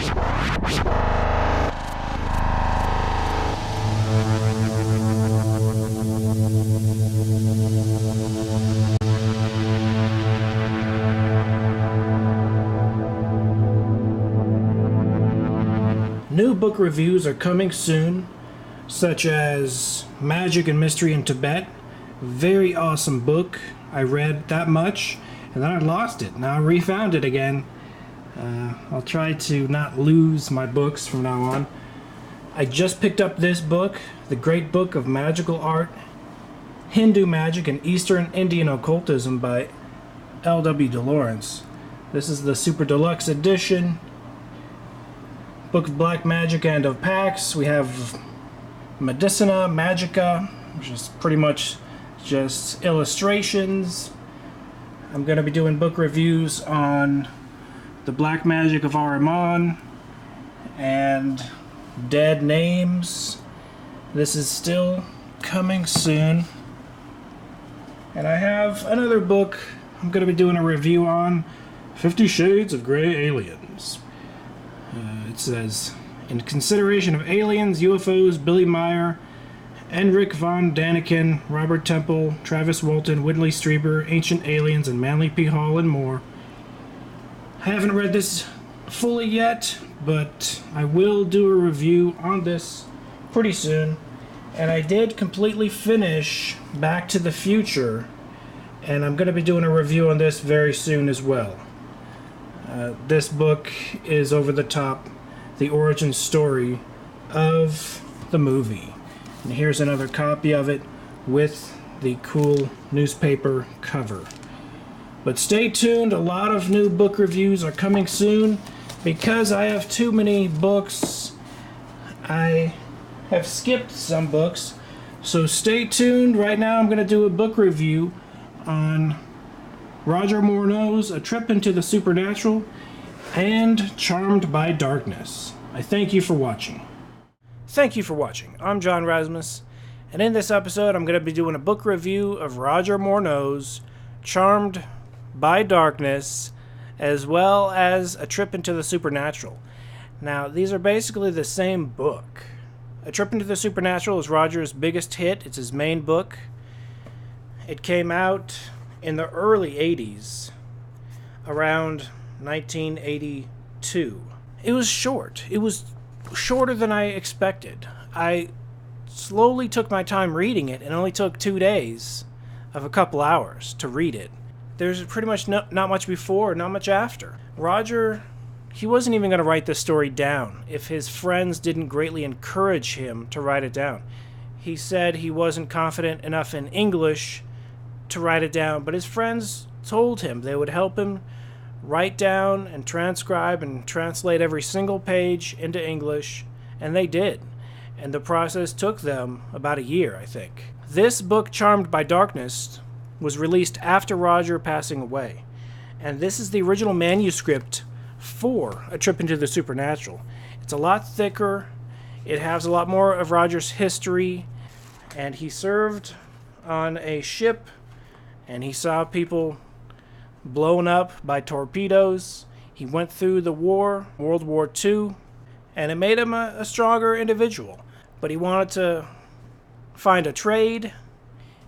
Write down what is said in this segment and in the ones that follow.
New book reviews are coming soon, such as Magic and Mystery in Tibet. Very awesome book. I read that much, and then I lost it. Now I refound it again. I'll try to not lose my books from now on. I just picked up this book, The Great Book of Magical Art, Hindu Magic and Eastern Indian Occultism by L.W. de Lawrence. This is the Super Deluxe Edition. Book of Black Magic and of Pax. We have Medicina Magica, which is pretty much just illustrations. I'm going to be doing book reviews on the Black Magic of Ahriman and Dead Names. This is still coming soon. And I have another book I'm going to be doing a review on, 50 Shades of Grey Aliens. It says, in consideration of aliens, UFOs, Billy Meyer, Enric von Daniken, Robert Temple, Travis Walton, Whitley Strieber, Ancient Aliens, and Manly P. Hall, and more. I haven't read this fully yet, but I will do a review on this pretty soon. And I did completely finish Back to the Future, and I'm going to be doing a review on this very soon as well. This book is over the top, the origin story of the movie. And here's another copy of it with the cool newspaper cover. But stay tuned, a lot of new book reviews are coming soon. Because I have too many books, I have skipped some books. So stay tuned. Right now I'm going to do a book review on Roger Morneau's A Trip into the Supernatural and Charmed by Darkness. I thank you for watching. Thank you for watching. I'm John Razimus, and in this episode I'm going to be doing a book review of Roger Morneau's Charmed by Darkness, as well as A Trip into the Supernatural. Now, these are basically the same book. A Trip into the Supernatural is Roger's biggest hit. It's his main book. It came out in the early 80s, around 1982. It was short. It was shorter than I expected. I slowly took my time reading it, and only took 2 days of a couple hours to read it. There's pretty much not much before, not much after. Roger, he wasn't even going to write this story down if his friends didn't greatly encourage him to write it down. He said he wasn't confident enough in English to write it down, but his friends told him they would help him write down and transcribe and translate every single page into English, and they did. And the process took them about a year, I think. This book, Charmed by Darkness, was released after Roger passing away, and this is the original manuscript for A Trip into the Supernatural. It's a lot thicker, it has a lot more of Roger's history, and he served on a ship, and he saw people blown up by torpedoes. He went through the war, World War II, and it made him a stronger individual. But he wanted to find a trade.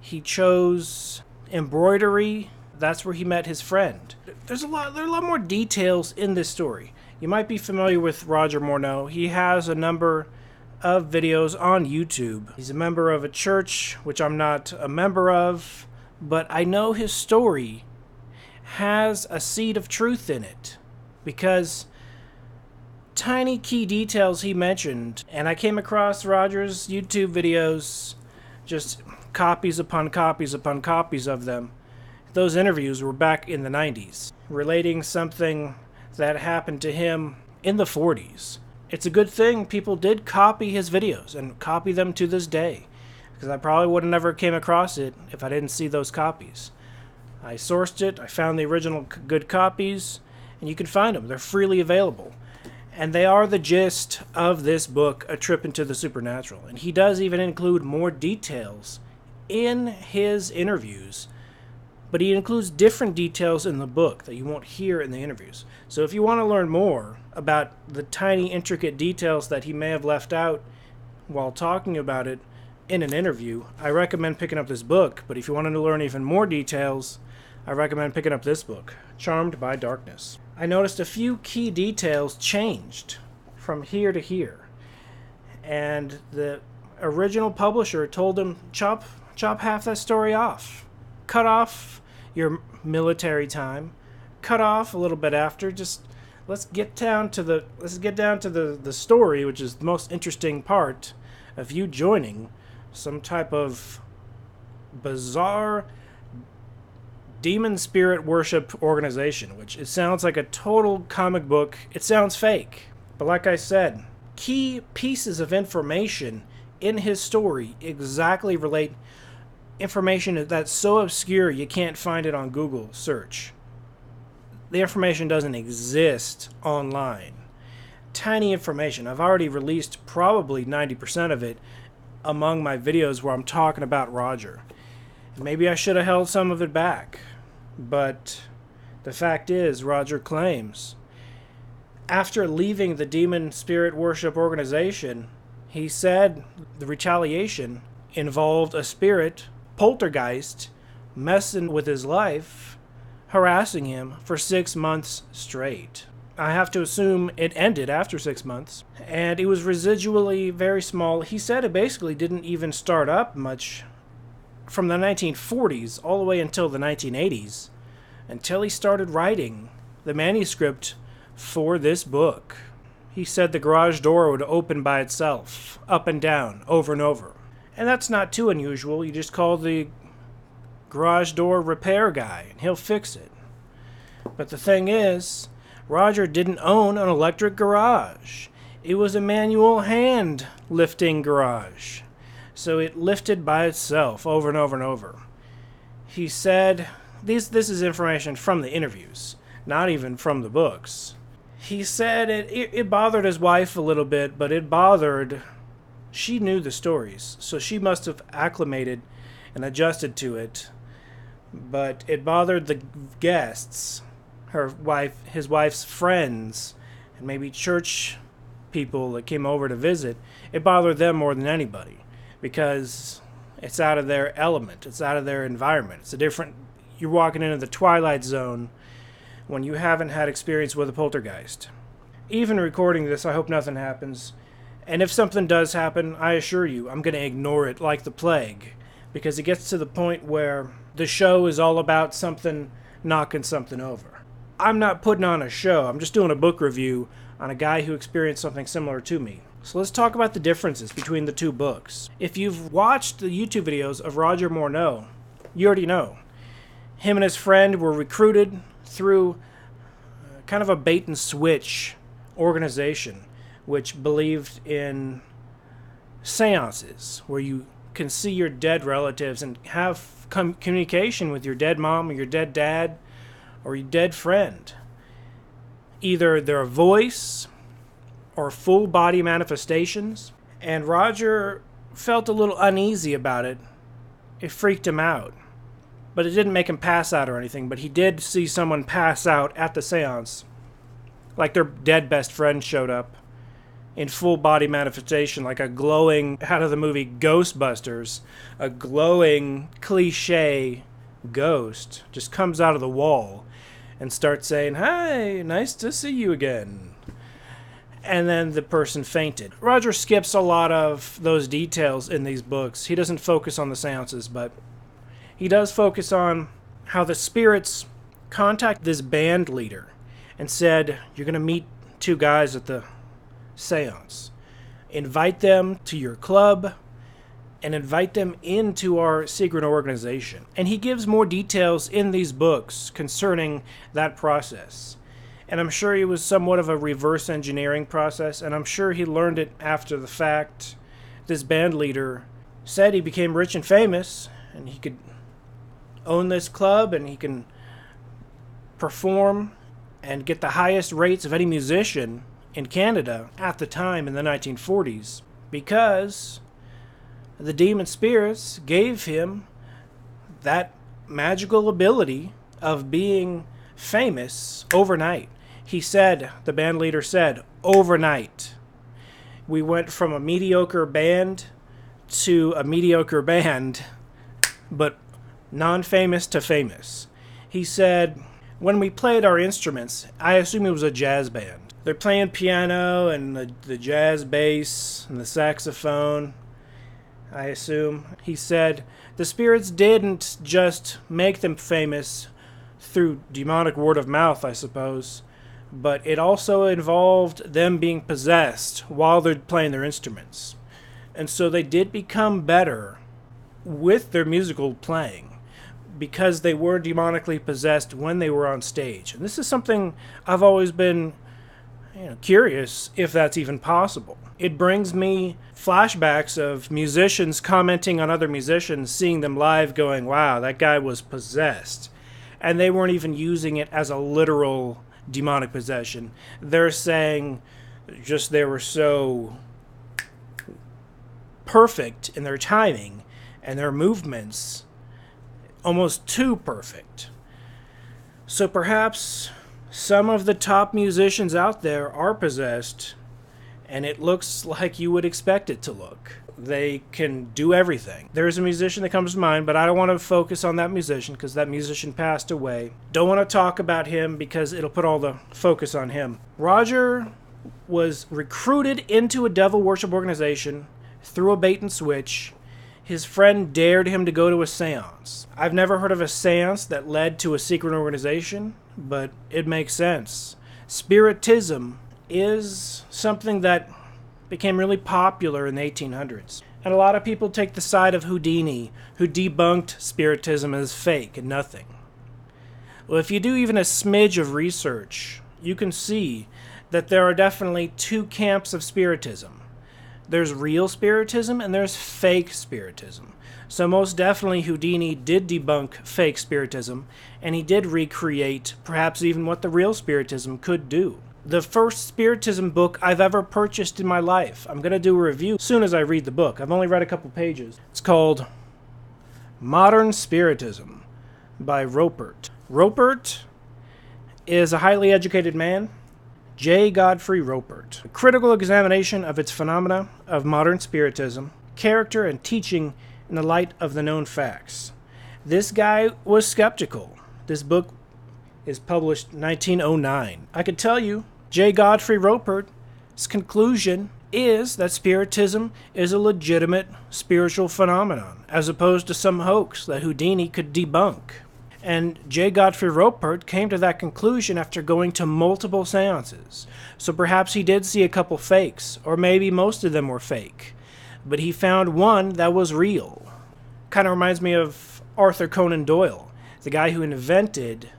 He chose embroidery. That's where he met his friend. There are a lot more details in this story. You might be familiar with Roger Morneau. He has a number of videos on YouTube. He's a member of a church, which I'm not a member of, but I know his story has a seed of truth in it, because tiny key details he mentioned, and I came across Roger's YouTube videos, just copies upon copies upon copies of them. Those interviews were back in the 90s, relating something that happened to him in the 40s. It's a good thing people did copy his videos, and copy them to this day, because I probably would have never came across it if I didn't see those copies. I sourced it, I found the original good copies, and you can find them. They're freely available. And they are the gist of this book, A Trip into the Supernatural. And he does even include more details in his interviews but he includes different details in the book that you won't hear in the interviews. So if you want to learn more about the tiny, intricate details that he may have left out while talking about it in an interview, I recommend picking up this book. But if you want to learn even more details, I recommend picking up this book, Charmed by Darkness. I noticed a few key details changed from here to here, and the original publisher told him, chop half that story off. Cut off your military time. Cut off a little bit after. Just let's get down to the story, which is the most interesting part of you joining some type of bizarre demon spirit worship organization, which it sounds like a total comic book. It sounds fake. But like I said, key pieces of information in his story exactly relate information that's so obscure you can't find it on Google search. The information doesn't exist online. Tiny information. I've already released probably 90% of it among my videos where I'm talking about Roger. Maybe I should have held some of it back, but the fact is, Roger claims after leaving the demon spirit worship organization, he said the retaliation involved a spirit poltergeist messing with his life, harassing him for 6 months straight. I have to assume it ended after 6 months, and it was residually very small. He said it basically didn't even start up much from the 1940s all the way until the 1980s, until he started writing the manuscript for this book. He said the garage door would open by itself, up and down, over and over. And that's not too unusual. You just call the garage door repair guy, and he'll fix it. But the thing is, Roger didn't own an electric garage. It was a manual hand lifting garage. So it lifted by itself over and over and over. He said, this is information from the interviews, not even from the books. He said it bothered his wife a little bit, but she knew the stories, so she must have acclimated and adjusted to it. But it bothered the guests, his wife's friends, and maybe church people that came over to visit. It bothered them more than anybody because it's out of their element, it's out of their environment. You're walking into the Twilight Zone when you haven't had experience with a poltergeist. Even recording this, I hope nothing happens. And if something does happen, I assure you, I'm going to ignore it like the plague, because it gets to the point where the show is all about something knocking something over. I'm not putting on a show. I'm just doing a book review on a guy who experienced something similar to me. So let's talk about the differences between the two books. If you've watched the YouTube videos of Roger Morneau, you already know. Him and his friend were recruited through kind of a bait and switch organization which believed in seances, where you can see your dead relatives and have communication with your dead mom or your dead dad or your dead friend. Either their voice or full body manifestations. And Roger felt a little uneasy about it. It freaked him out. But it didn't make him pass out or anything, but he did see someone pass out at the seance. Like their dead best friend showed up in full body manifestation, like a glowing, out of the movie Ghostbusters, a glowing cliche ghost just comes out of the wall and starts saying, "Hi, nice to see you again." And then the person fainted. Roger skips a lot of those details in these books. He doesn't focus on the seances, but he does focus on how the spirits contact this band leader and said, "You're going to meet two guys at the seance. Invite them to your club and invite them into our secret organization." And he gives more details in these books concerning that process. And I'm sure it was somewhat of a reverse engineering process, and I'm sure he learned it after the fact. This band leader said he became rich and famous, and he could own this club, and he can perform and get the highest rates of any musician in Canada at the time in the 1940s, because the demon spirits gave him that magical ability of being famous overnight. He said, the band leader said, overnight, we went from a mediocre band to a mediocre band, but non-famous to famous. He said, when we played our instruments, I assume it was a jazz band. They're playing piano and the jazz bass and the saxophone, I assume. He said, the spirits didn't just make them famous through demonic word of mouth, I suppose, but it also involved them being possessed while they're playing their instruments. And so they did become better with their musical playing because they were demonically possessed when they were on stage. And this is something I've always been curious if that's even possible. It brings me flashbacks of musicians commenting on other musicians, seeing them live going, wow, that guy was possessed. And they weren't even using it as a literal demonic possession. They're saying just they were so perfect in their timing and their movements, almost too perfect. So perhaps some of the top musicians out there are possessed, and it looks like you would expect it to look. They can do everything. There's a musician that comes to mind, but I don't want to focus on that musician because that musician passed away. Don't want to talk about him because it'll put all the focus on him. Roger was recruited into a devil worship organization through a bait and switch. His friend dared him to go to a seance. I've never heard of a seance that led to a secret organization, but it makes sense. Spiritism is something that became really popular in the 1800s. And a lot of people take the side of Houdini, who debunked Spiritism as fake and nothing. Well, if you do even a smidge of research, you can see that there are definitely two camps of Spiritism. There's real Spiritism and there's fake Spiritism. So most definitely Houdini did debunk fake Spiritism, and he did recreate perhaps even what the real Spiritism could do. The first Spiritism book I've ever purchased in my life. I'm going to do a review as soon as I read the book. I've only read a couple pages. It's called Modern Spiritism by Ropert. Ropert is a highly educated man, J. Godfrey Ropert. A critical examination of its phenomena of modern Spiritism, character, and teaching in the light of the known facts. This guy was skeptical. This book is published 1909. I could tell you, J. Godfrey Ropert's conclusion is that Spiritism is a legitimate spiritual phenomenon, as opposed to some hoax that Houdini could debunk. And J. Godfrey Ropert came to that conclusion after going to multiple seances. So perhaps he did see a couple fakes, or maybe most of them were fake. But he found one that was real. Kind of reminds me of Arthur Conan Doyle, the guy who invented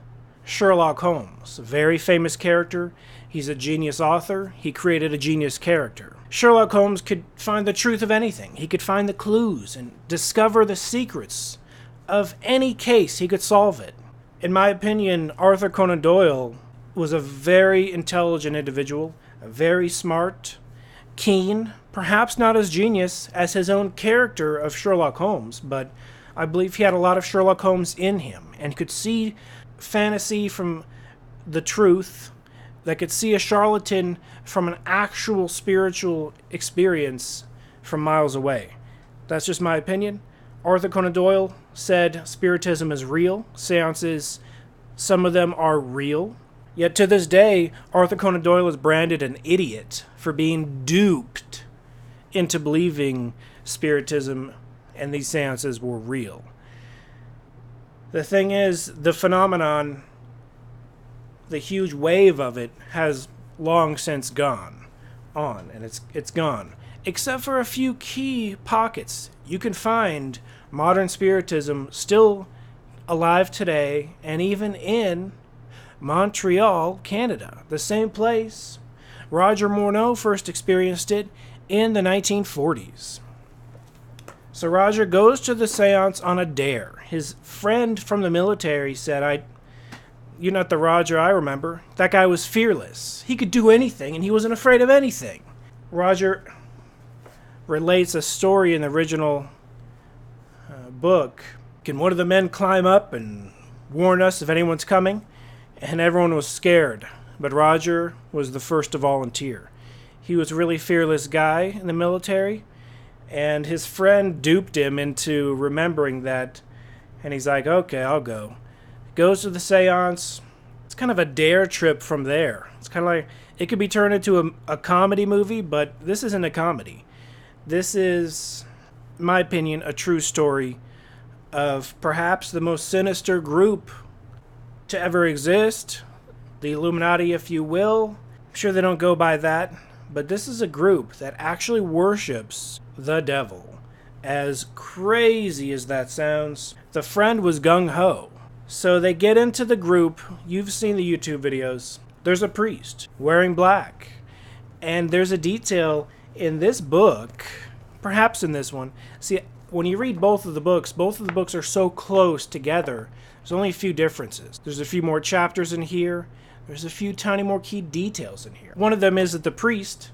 Sherlock Holmes, a very famous character. He's a genius author. He created a genius character. Sherlock Holmes could find the truth of anything. He could find the clues and discover the secrets of any case. He could solve it. In my opinion, Arthur Conan Doyle was a very intelligent individual, very smart, keen, perhaps not as genius as his own character of Sherlock Holmes, but I believe he had a lot of Sherlock Holmes in him and could see fantasy from the truth, that could see a charlatan from an actual spiritual experience from miles away. That's just my opinion. Arthur Conan Doyle said Spiritism is real. Seances, some of them are real. Yet to this day, Arthur Conan Doyle is branded an idiot for being duped into believing Spiritism and these seances were real. The thing is, the phenomenon, the huge wave of it, has long since gone on, and it's gone. Except for a few key pockets. You can find modern Spiritism still alive today, and even in Montreal, Canada, the same place Roger Morneau first experienced it in the 1940s. So Roger goes to the seance on a dare. His friend from the military said, "You're not the Roger I remember. That guy was fearless. He could do anything, and he wasn't afraid of anything." Roger relates a story in the original book can one of the men climb up and warn us if anyone's coming? And everyone was scared, but Roger was the first to volunteer. He was a really fearless guy in the military, and his friend duped him into remembering that, and he's like, okay, I'll go. Goes to the seance. It's kind of a dare trip from there. It's kind of like, it could be turned into a comedy movie, but this isn't a comedy. This is, in my opinion, a true story of perhaps the most sinister group to ever exist. The Illuminati, if you will. I'm sure they don't go by that, but this is a group that actually worships the devil. As crazy as that sounds, the friend was gung-ho. So they get into the group. You've seen the YouTube videos. There's a priest wearing black. And there's a detail in this book, perhaps in this one. See, when you read both of the books are so close together. There's only a few differences. There's a few more chapters in here. There's a few tiny more key details in here. One of them is that the priest,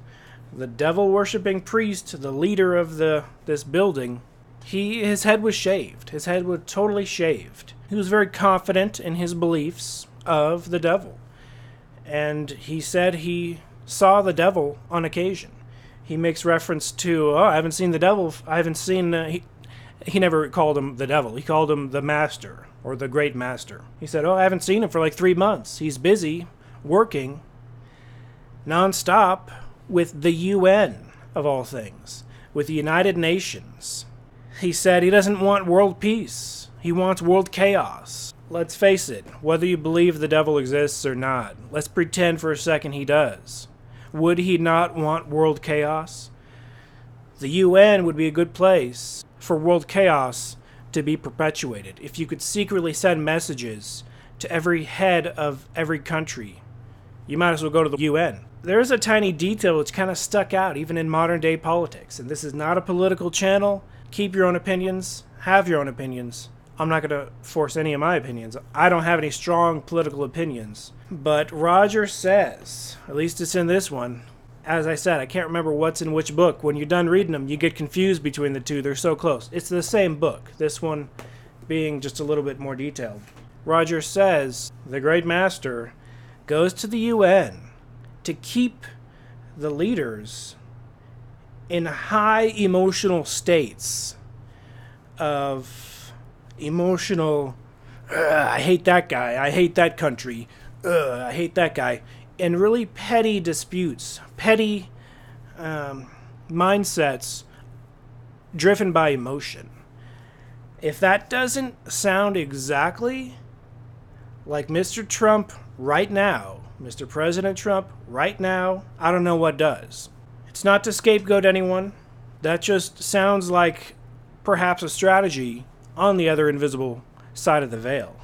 the devil-worshipping priest, the leader of this building, his head was shaved. His head was totally shaved. He was very confident in his beliefs of the devil. And he said he saw the devil on occasion. He makes reference to, I haven't seen the devil. I haven't seen, he never called him the devil. He called him the master, or the great master. He said, I haven't seen him for like 3 months. He's busy working nonstop with the UN, of all things, with the United Nations. He said he doesn't want world peace. He wants world chaos. Let's face it, whether you believe the devil exists or not, let's pretend for a second he does. Would he not want world chaos? The UN would be a good place for world chaos to be perpetuated. If you could secretly send messages to every head of every country, you might as well go to the UN. There's a tiny detail that's kind of stuck out even in modern day politics, and this is not a political channel. Keep your own opinions, have your own opinions. I'm not going to force any of my opinions. I don't have any strong political opinions. But Roger says, at least it's in this one, as I said, I can't remember what's in which book. When you're done reading them, you get confused between the two. They're so close. It's the same book, this one being just a little bit more detailed. Roger says the Great Master goes to the UN to keep the leaders in high emotional states of emotional, I hate that guy, I hate that country, I hate that guy, and really petty disputes, petty mindsets driven by emotion. If that doesn't sound exactly like Mr. Trump right now, Mr. President Trump right now, I don't know what does. It's not to scapegoat anyone. That just sounds like perhaps a strategy on the other invisible side of the veil.